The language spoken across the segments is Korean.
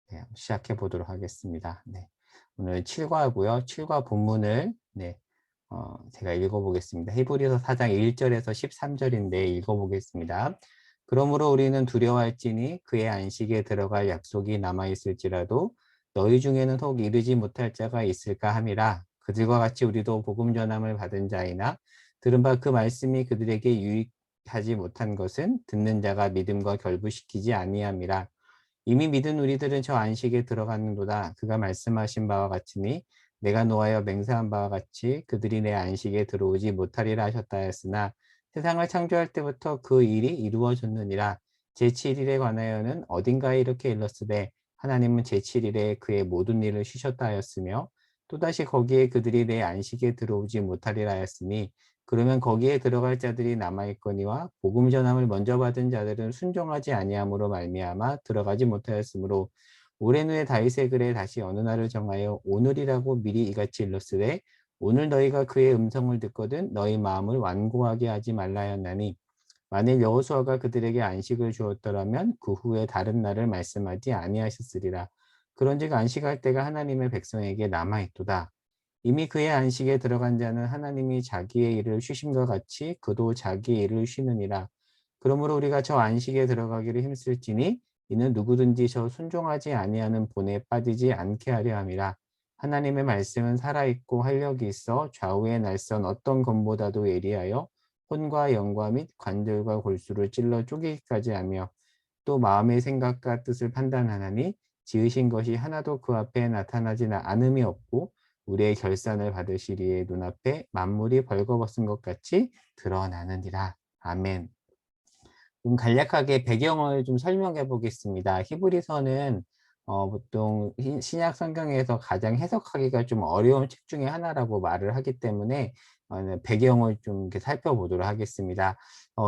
네, 시작해 보도록 하겠습니다. 네, 오늘 7과고요. 7과 본문을 제가 읽어보겠습니다. 히브리서 4장 1절에서 13절인데 읽어보겠습니다. 그러므로 우리는 두려워할지니 그의 안식에 들어갈 약속이 남아있을지라도 너희 중에는 혹 이르지 못할 자가 있을까 함이라. 그들과 같이 우리도 복음 전함을 받은 자이나 들은 바 그 말씀이 그들에게 유익하지 못한 것은 듣는 자가 믿음과 결부시키지 아니함이라. 이미 믿은 우리들은 저 안식에 들어갔는도다. 그가 말씀하신 바와 같으니 내가 노하여 맹세한 바와 같이 그들이 내 안식에 들어오지 못하리라 하셨다 했으나 세상을 창조할 때부터 그 일이 이루어졌느니라. 제7일에 관하여는 어딘가에 이렇게 일렀으되 하나님은 제7일에 그의 모든 일을 쉬셨다 하였으며 또다시 거기에 그들이 내 안식에 들어오지 못하리라 하였으니 그러면 거기에 들어갈 자들이 남아있거니와 복음 전함을 먼저 받은 자들은 순종하지 아니함으로 말미암아 들어가지 못하였으므로 오랜 후에 다윗의 글에 다시 어느 날을 정하여 오늘이라고 미리 이같이 일렀으되 오늘 너희가 그의 음성을 듣거든 너희 마음을 완고하게 하지 말라 하였나니 만일 여호수아가 그들에게 안식을 주었더라면 그 후에 다른 날을 말씀하지 아니하셨으리라. 그런즉 안식할 때가 하나님의 백성에게 남아있도다. 이미 그의 안식에 들어간 자는 하나님이 자기의 일을 쉬심과 같이 그도 자기의 일을 쉬느니라. 그러므로 우리가 저 안식에 들어가기를 힘쓸지니 이는 누구든지 저 순종하지 아니하는 본에 빠지지 않게 하려 함이라. 하나님의 말씀은 살아있고 활력이 있어 좌우의 날선 어떤 검보다도 예리하여 혼과 영과 및 관절과 골수를 찔러 쪼개기까지 하며 또 마음의 생각과 뜻을 판단하나니 지으신 것이 하나도 그 앞에 나타나지 않음이 없고 우리의 결산을 받으시리에 눈앞에 만물이 벌거벗은 것 같이 드러나느니라. 아멘. 좀 간략하게 배경을 좀 설명해 보겠습니다. 히브리서는 보통 신약 성경에서 가장 해석하기가 좀 어려운 책 중에 하나라고 말을 하기 때문에 배경을 좀 이렇게 살펴보도록 하겠습니다.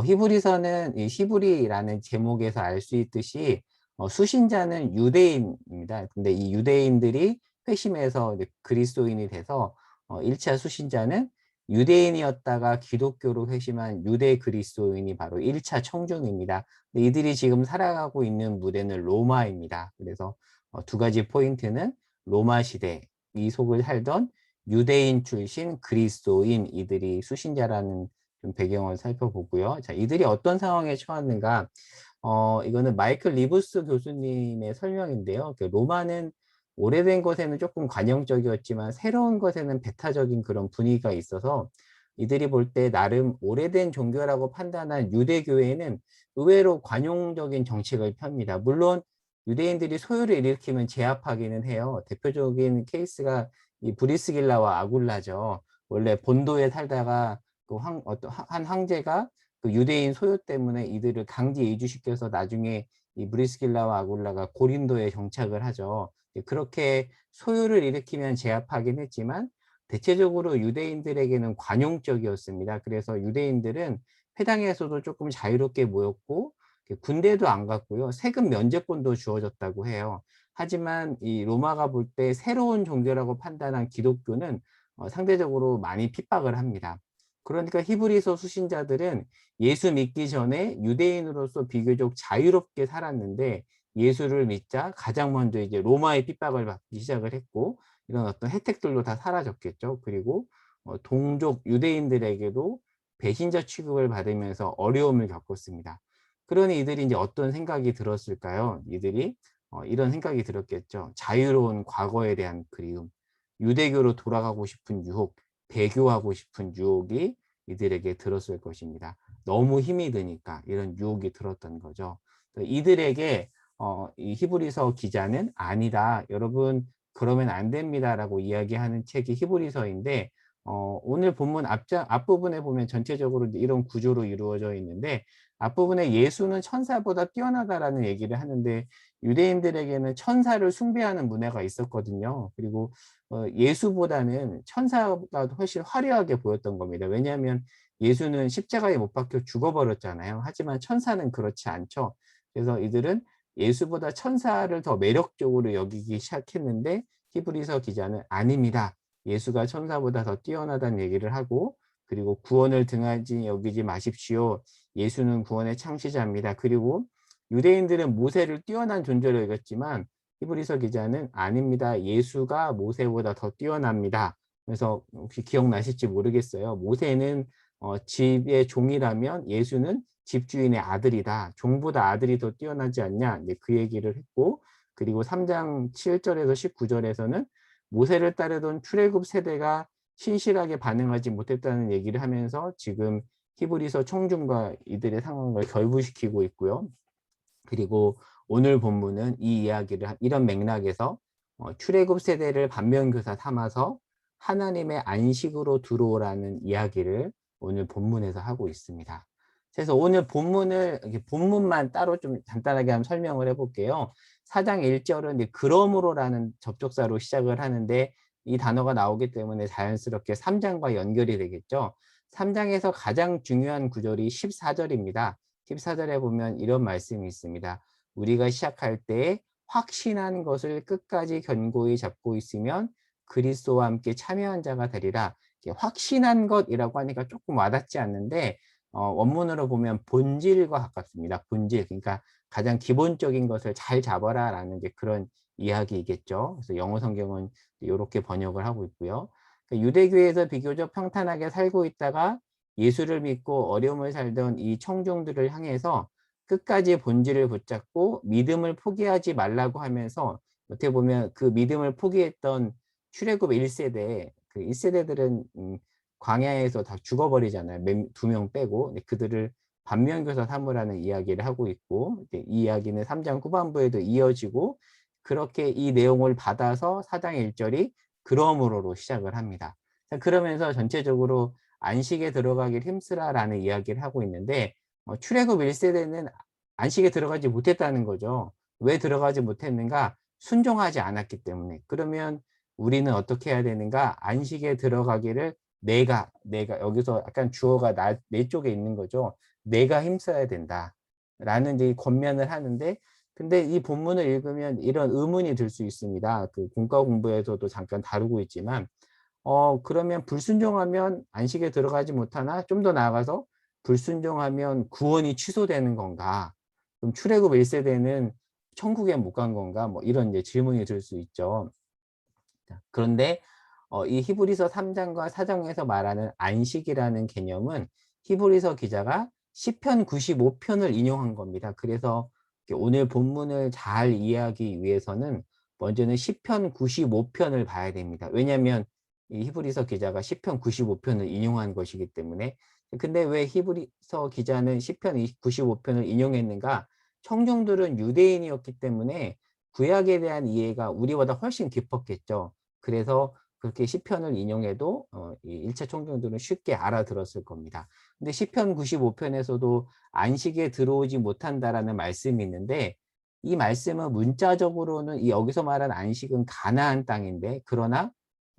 히브리서는 이 히브리라는 제목에서 알 수 있듯이 수신자는 유대인입니다. 근데 이 유대인들이 회심해서 그리스도인이 돼서 1차 수신자는 유대인이었다가 기독교로 회심한 유대 그리스도인이 바로 1차 청중입니다. 이들이 지금 살아가고 있는 무대는 로마입니다. 그래서 두 가지 포인트는 로마 시대 이 속을 살던 유대인 출신 그리스도인 이들이 수신자라는 좀 배경을 살펴보고요. 자, 이들이 어떤 상황에 처했는가? 이거는 마이클 리브스 교수님의 설명인데요. 로마는 오래된 것에는 조금 관용적이었지만 새로운 것에는 배타적인 그런 분위기가 있어서 이들이 볼 때 나름 오래된 종교라고 판단한 유대교회는 의외로 관용적인 정책을 펴니다. 물론 유대인들이 소요를 일으키면 제압하기는 해요. 대표적인 케이스가 이 브리스길라와 아굴라죠. 원래 본도에 살다가 한 황제가 그 유대인 소요 때문에 이들을 강제 이주시켜서 나중에 이 브리스길라와 아굴라가 고린도에 정착을 하죠. 그렇게 소요를 일으키면 제압하긴 했지만 대체적으로 유대인들에게는 관용적이었습니다. 그래서 유대인들은 회당에서도 조금 자유롭게 모였고 군대도 안 갔고요. 세금 면제권도 주어졌다고 해요. 하지만 이 로마가 볼 때 새로운 종교라고 판단한 기독교는 상대적으로 많이 핍박을 합니다. 그러니까 히브리서 수신자들은 예수 믿기 전에 유대인으로서 비교적 자유롭게 살았는데 예수를 믿자 가장 먼저 이제 로마의 핍박을 받기 시작을 했고 이런 어떤 혜택들도 다 사라졌겠죠. 그리고 동족 유대인들에게도 배신자 취급을 받으면서 어려움을 겪었습니다. 그러니 이들이 이제 어떤 생각이 들었을까요? 이들이 이런 생각이 들었겠죠. 자유로운 과거에 대한 그리움, 유대교로 돌아가고 싶은 유혹, 배교하고 싶은 유혹이 이들에게 들었을 것입니다. 너무 힘이 드니까 이런 유혹이 들었던 거죠. 이들에게 이 히브리서 기자는 아니다. 여러분 그러면 안 됩니다라고 이야기하는 책이 히브리서인데 오늘 본문 앞부분에 보면 전체적으로 이런 구조로 이루어져 있는데 앞부분에 예수는 천사보다 뛰어나다라는 얘기를 하는데 유대인들에게는 천사를 숭배하는 문화가 있었거든요. 그리고 예수보다는 천사가 훨씬 화려하게 보였던 겁니다. 왜냐하면 예수는 십자가에 못 박혀 죽어버렸잖아요. 하지만 천사는 그렇지 않죠. 그래서 이들은 예수보다 천사를 더 매력적으로 여기기 시작했는데 히브리서 기자는 아닙니다. 예수가 천사보다 더 뛰어나다는 얘기를 하고 그리고 구원을 등하지 여기지 마십시오. 예수는 구원의 창시자입니다. 그리고 유대인들은 모세를 뛰어난 존재로 여겼지만 히브리서 기자는 아닙니다. 예수가 모세보다 더 뛰어납니다. 그래서 혹시 기억나실지 모르겠어요. 모세는 집의 종이라면 예수는 집주인의 아들이다. 종보다 아들이 더 뛰어나지 않냐. 네, 그 얘기를 했고, 그리고 3장 7절에서 19절에서는 모세를 따르던 출애굽 세대가 신실하게 반응하지 못했다는 얘기를 하면서 지금 히브리서 청중과 이들의 상황을 결부시키고 있고요. 그리고 오늘 본문은 이 이야기를 이런 맥락에서 출애굽 세대를 반면교사 삼아서 하나님의 안식으로 들어오라는 이야기를 오늘 본문에서 하고 있습니다. 그래서 오늘 본문만 따로 좀 간단하게 한번 설명을 해볼게요. 4장 1절은 그러므로라는 접속사로 시작을 하는데 이 단어가 나오기 때문에 자연스럽게 3장과 연결이 되겠죠. 3장에서 가장 중요한 구절이 14절입니다. 14절에 보면 이런 말씀이 있습니다. 우리가 시작할 때 확신한 것을 끝까지 견고히 잡고 있으면 그리스도와 함께 참여한 자가 되리라. 확신한 것이라고 하니까 조금 와닿지 않는데 원문으로 보면 본질과 가깝습니다. 본질, 그러니까 가장 기본적인 것을 잘 잡아라 라는 그런 이야기이겠죠. 그래서 영어 성경은 이렇게 번역을 하고 있고요. 유대교에서 비교적 평탄하게 살고 있다가 예수를 믿고 어려움을 살던 이 청중들을 향해서 끝까지 본질을 붙잡고 믿음을 포기하지 말라고 하면서 어떻게 보면 그 믿음을 포기했던 출애굽 1세대, 그 1세대들은 광야에서 다 죽어버리잖아요. 2명 빼고. 그들을 반면교사 삼으라는 이야기를 하고 있고, 이 이야기는 3장 후반부에도 이어지고, 그렇게 이 내용을 받아서 4장 1절이 그러므로로 시작을 합니다. 그러면서 전체적으로 안식에 들어가길 힘쓰라라는 이야기를 하고 있는데 출애굽 1세대는 안식에 들어가지 못했다는 거죠. 왜 들어가지 못했는가? 순종하지 않았기 때문에. 그러면 우리는 어떻게 해야 되는가? 안식에 들어가기를 내가 여기서 약간 주어가 내 쪽에 있는 거죠. 내가 힘써야 된다. 라는 이제 권면을 하는데 근데 이 본문을 읽으면 이런 의문이 들 수 있습니다. 그 공과 공부에서도 잠깐 다루고 있지만 그러면 불순종하면 안식에 들어가지 못하나? 좀 더 나아가서 불순종하면 구원이 취소되는 건가? 그럼 출애굽 1세대는 천국에 못 간 건가? 뭐 이런 이제 질문이 들 수 있죠. 그런데 이 히브리서 3장과 4장에서 말하는 안식이라는 개념은 히브리서 기자가 시편 95편을 인용한 겁니다. 그래서 오늘 본문을 잘 이해하기 위해서는 먼저는 시편 95편을 봐야 됩니다. 왜냐하면 이 히브리서 기자가 시편 95편을 인용한 것이기 때문에. 근데 왜 히브리서 기자는 시편 95편을 인용했는가? 청중들은 유대인이었기 때문에 구약에 대한 이해가 우리보다 훨씬 깊었겠죠. 그래서 그렇게 시편을 인용해도 이 1차 청중들은 쉽게 알아들었을 겁니다. 근데 시편 95편에서도 안식에 들어오지 못한다라는 말씀이 있는데 이 말씀은 문자적으로는 여기서 말한 안식은 가나안 땅인데 그러나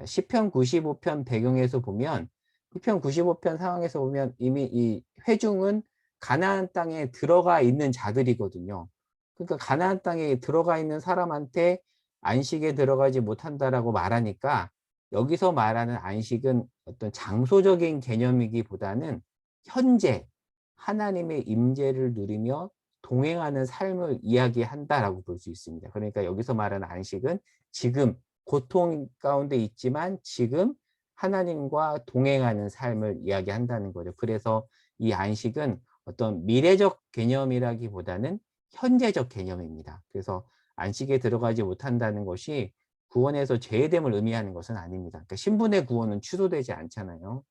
시편 95편 배경에서 보면 시편 95편 상황에서 보면 이미 이 회중은 가나안 땅에 들어가 있는 자들이거든요. 그러니까 가나안 땅에 들어가 있는 사람한테 안식에 들어가지 못한다라고 말하니까 여기서 말하는 안식은 어떤 장소적인 개념이기보다는 현재 하나님의 임재를 누리며 동행하는 삶을 이야기한다라고 볼 수 있습니다. 그러니까 여기서 말하는 안식은 지금 고통 가운데 있지만 지금 하나님과 동행하는 삶을 이야기한다는 거죠. 그래서 이 안식은 어떤 미래적 개념이라기보다는 현재적 개념입니다. 그래서 안식에 들어가지 못한다는 것이 구원에서 제외됨을 의미하는 것은 아닙니다. 그러니까 신분의 구원은 취소되지 않잖아요.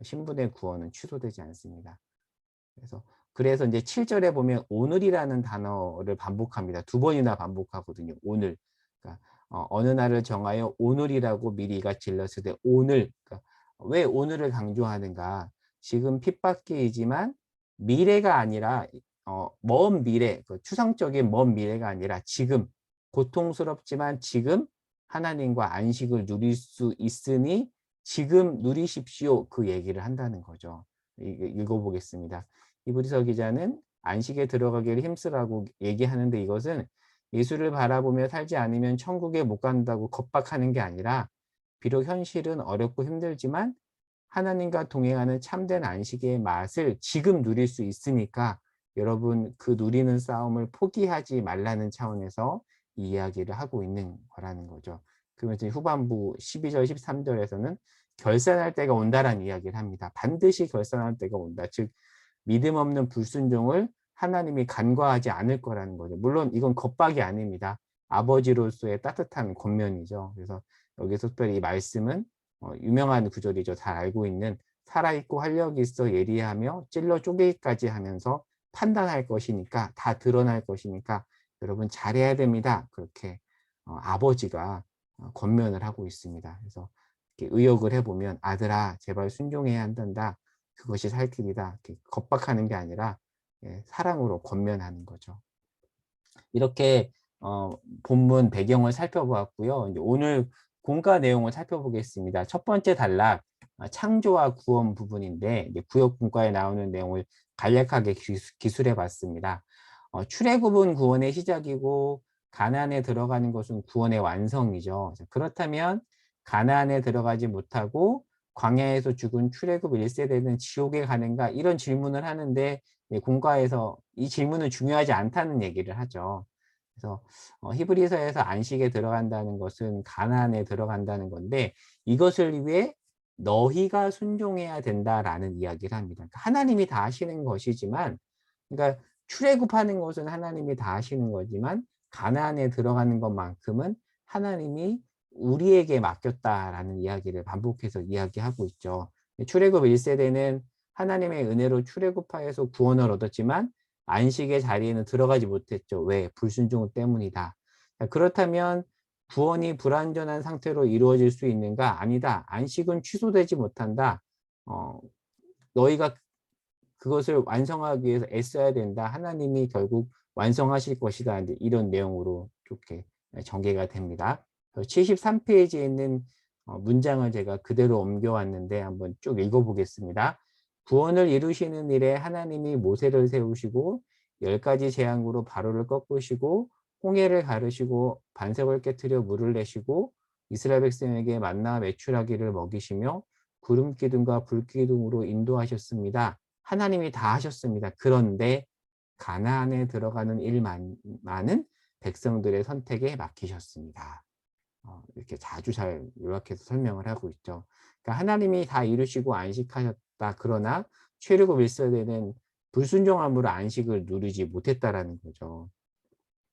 신분의 구원은 취소되지 않습니다. 그래서 이제 7절에 보면 오늘이라는 단어를 반복합니다. 2번이나 반복하거든요. 오늘. 그러니까 어느 날을 정하여 오늘이라고 미리가 질렀을 때 오늘. 그러니까 왜 오늘을 강조하는가? 지금 핍박기이지만 미래가 아니라 먼 미래, 추상적인 먼 미래가 아니라 지금 고통스럽지만 지금 하나님과 안식을 누릴 수 있으니 지금 누리십시오. 그 얘기를 한다는 거죠. 읽어보겠습니다. 히브리서 기자는 안식에 들어가기를 힘쓰라고 얘기하는데 이것은 예수를 바라보며 살지 않으면 천국에 못 간다고 겁박하는 게 아니라 비록 현실은 어렵고 힘들지만 하나님과 동행하는 참된 안식의 맛을 지금 누릴 수 있으니까 여러분 그 누리는 싸움을 포기하지 말라는 차원에서 이 이야기를 하고 있는 거라는 거죠. 그러면서 후반부 12절, 13절에서는 결산할 때가 온다라는 이야기를 합니다. 반드시 결산할 때가 온다. 즉 믿음 없는 불순종을 하나님이 간과하지 않을 거라는 거죠. 물론 이건 겁박이 아닙니다. 아버지로서의 따뜻한 권면이죠. 그래서 여기서 특별히 이 말씀은 유명한 구절이죠. 잘 알고 있는 살아있고 활력이 있어 예리하며 찔러 쪼개기까지 하면서 판단할 것이니까 다 드러날 것이니까 여러분 잘해야 됩니다. 그렇게 아버지가 권면을 하고 있습니다. 그래서 이렇게 의역을 해보면 아들아 제발 순종해야 한단다. 그것이 살 길이다. 이렇게 겁박하는 게 아니라 사랑으로 권면하는 거죠. 이렇게 본문 배경을 살펴보았고요. 이제 오늘 공과 내용을 살펴보겠습니다. 첫 번째 단락 창조와 구원 부분인데 이제 구역 분과에 나오는 내용을 간략하게 기술해 봤습니다. 출애굽은 구원의 시작이고 가나안에 들어가는 것은 구원의 완성이죠. 그렇다면 가나안에 들어가지 못하고 광야에서 죽은 출애굽 1세대는 지옥에 가는가 이런 질문을 하는데 공과에서 이 질문은 중요하지 않다는 얘기를 하죠. 그래서 히브리서에서 안식에 들어간다는 것은 가나안에 들어간다는 건데 이것을 위해 너희가 순종해야 된다라는 이야기를 합니다. 그러니까 하나님이 다 하시는 것이지만 그러니까 출애굽하는 것은 하나님이 다 하시는 거지만 가나안에 들어가는 것만큼은 하나님이 우리에게 맡겼다라는 이야기를 반복해서 이야기하고 있죠. 출애굽 1세대는 하나님의 은혜로 출애굽하여서 구원을 얻었지만 안식의 자리에는 들어가지 못했죠. 왜? 불순종 때문이다. 그렇다면 구원이 불완전한 상태로 이루어질 수 있는가? 아니다. 안식은 취소되지 못한다. 너희가 그것을 완성하기 위해서 애써야 된다. 하나님이 결국 완성하실 것이다. 이런 내용으로 이렇게 전개가 됩니다. 73페이지에 있는 문장을 제가 그대로 옮겨왔는데 한번 쭉 읽어보겠습니다. 구원을 이루시는 일에 하나님이 모세를 세우시고 10가지 재앙으로 바로를 꺾으시고 홍해를 가르시고 반석을 깨트려 물을 내시고 이스라엘 백성에게 만나 메추라기를 먹이시며 구름 기둥과 불 기둥으로 인도하셨습니다. 하나님이 다 하셨습니다. 그런데 가나안에 들어가는 일만은 백성들의 선택에 맡기셨습니다. 이렇게 자주 잘 요약해서 설명을 하고 있죠. 그러니까 하나님이 다 이루시고 안식하셨다. 그러나 출애굽 1세대는 불순종함으로 안식을 누리지 못했다라는 거죠.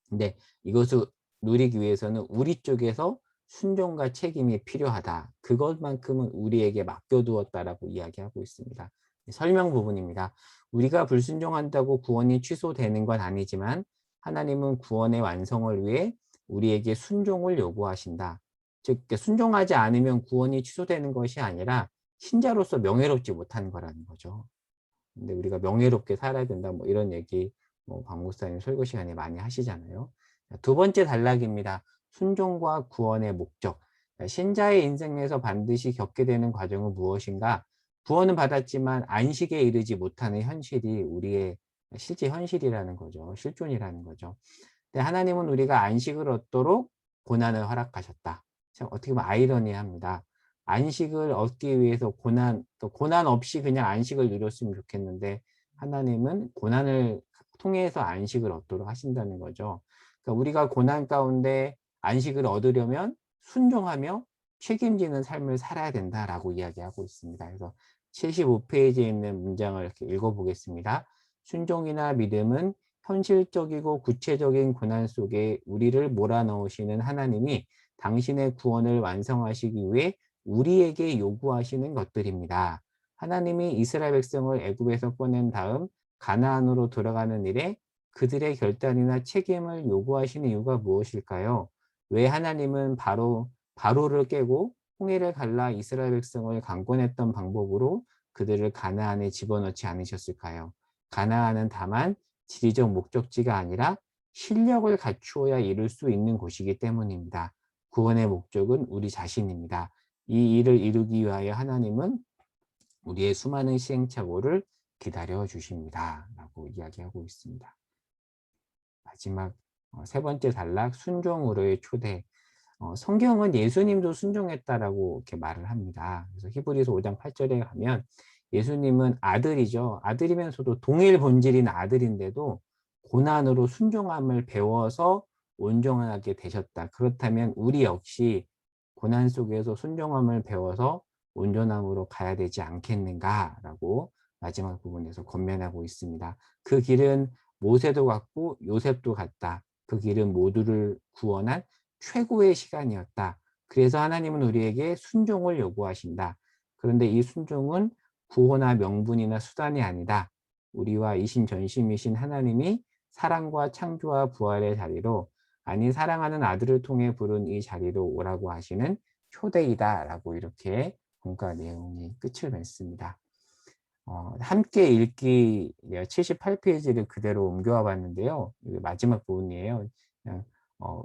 근데 이것을 누리기 위해서는 우리 쪽에서 순종과 책임이 필요하다. 그것만큼은 우리에게 맡겨두었다라고 이야기하고 있습니다. 설명 부분입니다. 우리가 불순종한다고 구원이 취소되는 건 아니지만 하나님은 구원의 완성을 위해 우리에게 순종을 요구하신다. 즉 순종하지 않으면 구원이 취소되는 것이 아니라 신자로서 명예롭지 못한 거라는 거죠. 근데 우리가 명예롭게 살아야 된다 뭐 이런 얘기 박 목사님 설교 시간에 많이 하시잖아요. 두 번째 단락입니다. 순종과 구원의 목적. 신자의 인생에서 반드시 겪게 되는 과정은 무엇인가? 구원은 받았지만 안식에 이르지 못하는 현실이 우리의 실제 현실이라는 거죠. 실존이라는 거죠. 근데 하나님은 우리가 안식을 얻도록 고난을 허락하셨다. 참 어떻게 보면 아이러니합니다. 안식을 얻기 위해서 또 고난 없이 그냥 안식을 누렸으면 좋겠는데 하나님은 고난을 통해서 안식을 얻도록 하신다는 거죠. 그러니까 우리가 고난 가운데 안식을 얻으려면 순종하며 책임지는 삶을 살아야 된다라고 이야기하고 있습니다. 그래서 75페이지에 있는 문장을 이렇게 읽어보겠습니다. 순종이나 믿음은 현실적이고 구체적인 고난 속에 우리를 몰아넣으시는 하나님이 당신의 구원을 완성하시기 위해 우리에게 요구하시는 것들입니다. 하나님이 이스라엘 백성을 애굽에서 꺼낸 다음 가나안으로 들어가는 일에 그들의 결단이나 책임을 요구하시는 이유가 무엇일까요? 왜 하나님은 바로를 깨고 홍해를 갈라 이스라엘 백성을 강권했던 방법으로 그들을 가나안에 집어넣지 않으셨을까요? 가나안은 다만 지리적 목적지가 아니라 실력을 갖추어야 이룰 수 있는 곳이기 때문입니다. 구원의 목적은 우리 자신입니다. 이 일을 이루기 위하여 하나님은 우리의 수많은 시행착오를 기다려 주십니다. 라고 이야기하고 있습니다. 마지막 세 번째 단락, 순종으로의 초대. 성경은 예수님도 순종했다라고 이렇게 말을 합니다. 그래서 히브리서 5장 8절에 가면 예수님은 아들이죠. 아들이면서도 동일 본질인 아들인데도 고난으로 순종함을 배워서 온전하게 되셨다. 그렇다면 우리 역시 고난 속에서 순종함을 배워서 온전함으로 가야 되지 않겠는가라고 마지막 부분에서 권면하고 있습니다. 그 길은 모세도 같고 요셉도 같다. 그 길은 모두를 구원한 최고의 시간이었다. 그래서 하나님은 우리에게 순종을 요구하신다. 그런데 이 순종은 구호나 명분이나 수단이 아니다. 우리와 이심전심이신 하나님이 사랑과 창조와 부활의 자리로, 아니 사랑하는 아들을 통해 부른 이 자리로 오라고 하시는 초대이다라고 이렇게 본과 내용이 끝을 맺습니다. 함께 읽기 78페이지를 그대로 옮겨와 봤는데요. 이게 마지막 부분이에요. 그냥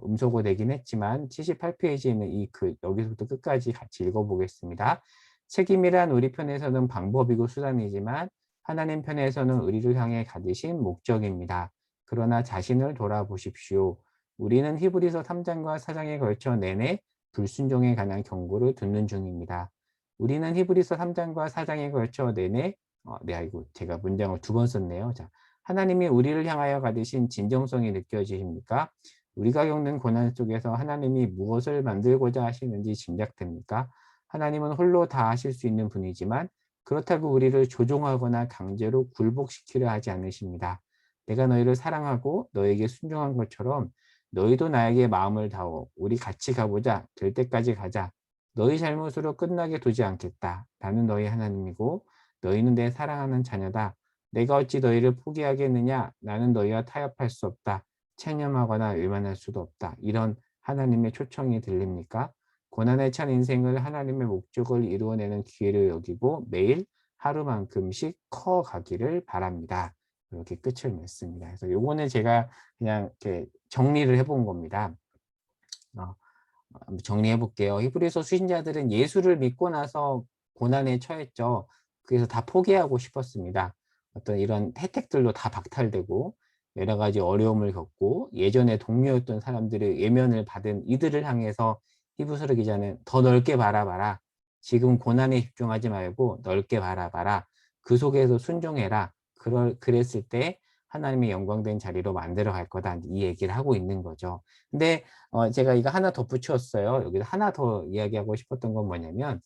음소거 되긴 했지만 78페이지에는 이 여기서부터 끝까지 같이 읽어보겠습니다. 책임이란 우리 편에서는 방법이고 수단이지만 하나님 편에서는 우리를 향해 가지신 목적입니다. 그러나 자신을 돌아보십시오. 우리는 히브리서 3장과 4장에 걸쳐 내내 불순종에 관한 경고를 듣는 중입니다. 우리는 히브리서 3장과 4장에 걸쳐 내내 네, 아이고, 제가 문장을 2번 썼네요. 자, 하나님이 우리를 향하여 가지신 진정성이 느껴지십니까? 우리가 겪는 고난 속에서 하나님이 무엇을 만들고자 하시는지 짐작됩니까? 하나님은 홀로 다 하실 수 있는 분이지만 그렇다고 우리를 조종하거나 강제로 굴복시키려 하지 않으십니다. 내가 너희를 사랑하고 너에게 순종한 것처럼 너희도 나에게 마음을 다오. 우리 같이 가보자. 될 때까지 가자. 너희 잘못으로 끝나게 두지 않겠다. 나는 너희 하나님이고 너희는 내 사랑하는 자녀다. 내가 어찌 너희를 포기하겠느냐? 나는 너희와 타협할 수 없다. 체념하거나 외면할 수도 없다. 이런 하나님의 초청이 들립니까? 고난에 찬 인생을 하나님의 목적을 이루어내는 기회를 여기고 매일 하루만큼씩 커가기를 바랍니다. 이렇게 끝을 맺습니다. 그래서 요거는 제가 그냥 이렇게 정리를 해본 겁니다. 정리해 볼게요. 히브리서 수신자들은 예수를 믿고 나서 고난에 처했죠. 그래서 다 포기하고 싶었습니다. 어떤 이런 혜택들도 다 박탈되고 여러 가지 어려움을 겪고 예전에 동료였던 사람들의 외면을 받은 이들을 향해서 히브리서 기자는 더 넓게 바라봐라. 지금 고난에 집중하지 말고 넓게 바라봐라. 그 속에서 순종해라. 그랬을 때 하나님의 영광된 자리로 만들어 갈 거다. 이 얘기를 하고 있는 거죠. 근데 제가 이거 하나 덧붙였어요. 여기서 하나 더 이야기하고 싶었던 건 뭐냐면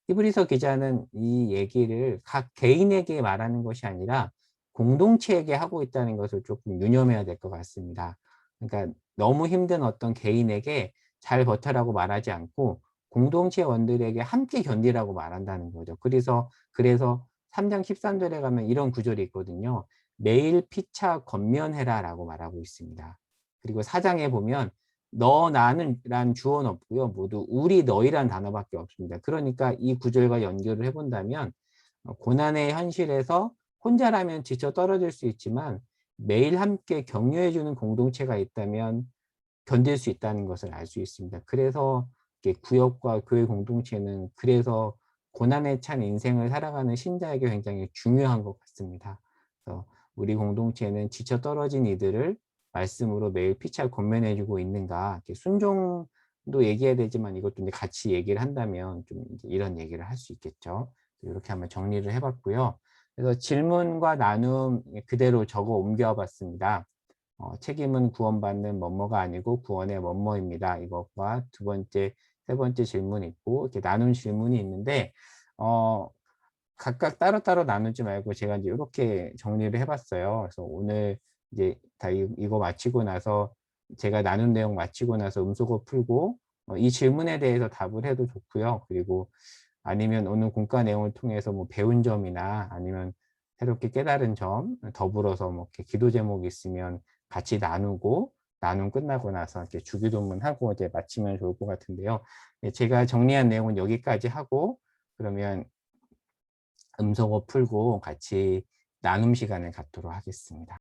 히브리서 기자는 이 얘기를 각 개인에게 말하는 것이 아니라 공동체에게 하고 있다는 것을 조금 유념해야 될 것 같습니다. 그러니까 너무 힘든 어떤 개인에게 잘 버텨라고 말하지 않고 공동체원들에게 함께 견디라고 말한다는 거죠. 그래서 3장 13절에 가면 이런 구절이 있거든요. 매일 피차 권면해라 라고 말하고 있습니다. 그리고 4장에 보면 너 나는 란 주어는 없고요. 모두 우리 너희란 단어밖에 없습니다. 그러니까 이 구절과 연결을 해본다면 고난의 현실에서 혼자라면 지쳐 떨어질 수 있지만 매일 함께 격려해주는 공동체가 있다면 견딜 수 있다는 것을 알 수 있습니다. 그래서 구역과 교회 공동체는 그래서 고난에 찬 인생을 살아가는 신자에게 굉장히 중요한 것 같습니다. 그래서 우리 공동체는 지쳐 떨어진 이들을 말씀으로 매일 피차 권면해주고 있는가. 순종도 얘기해야 되지만 이것도 이제 같이 얘기를 한다면 좀 이런 얘기를 할 수 있겠죠. 이렇게 한번 정리를 해봤고요. 그래서 질문과 나눔 그대로 적어 옮겨 봤습니다. 책임은 구원받는 뭐뭐가 아니고 구원의 뭐뭐입니다. 이것과 세 번째 질문이 있고 이렇게 나눈 질문이 있는데 각각 따로따로 나누지 말고 제가 이제 이렇게 정리를 해봤어요. 그래서 오늘 이제 다 이거 마치고 나서 제가 나눈 내용 마치고 나서 음소거 풀고 이 질문에 대해서 답을 해도 좋고요. 그리고 아니면 오늘 공과 내용을 통해서 뭐 배운 점이나 아니면 새롭게 깨달은 점 더불어서 뭐 이렇게 기도 제목이 있으면 같이 나누고 나눔 끝나고 나서 이렇게 주기도문 하고 이제 마치면 좋을 것 같은데요. 제가 정리한 내용은 여기까지 하고 그러면 음소거 풀고 같이 나눔 시간을 갖도록 하겠습니다.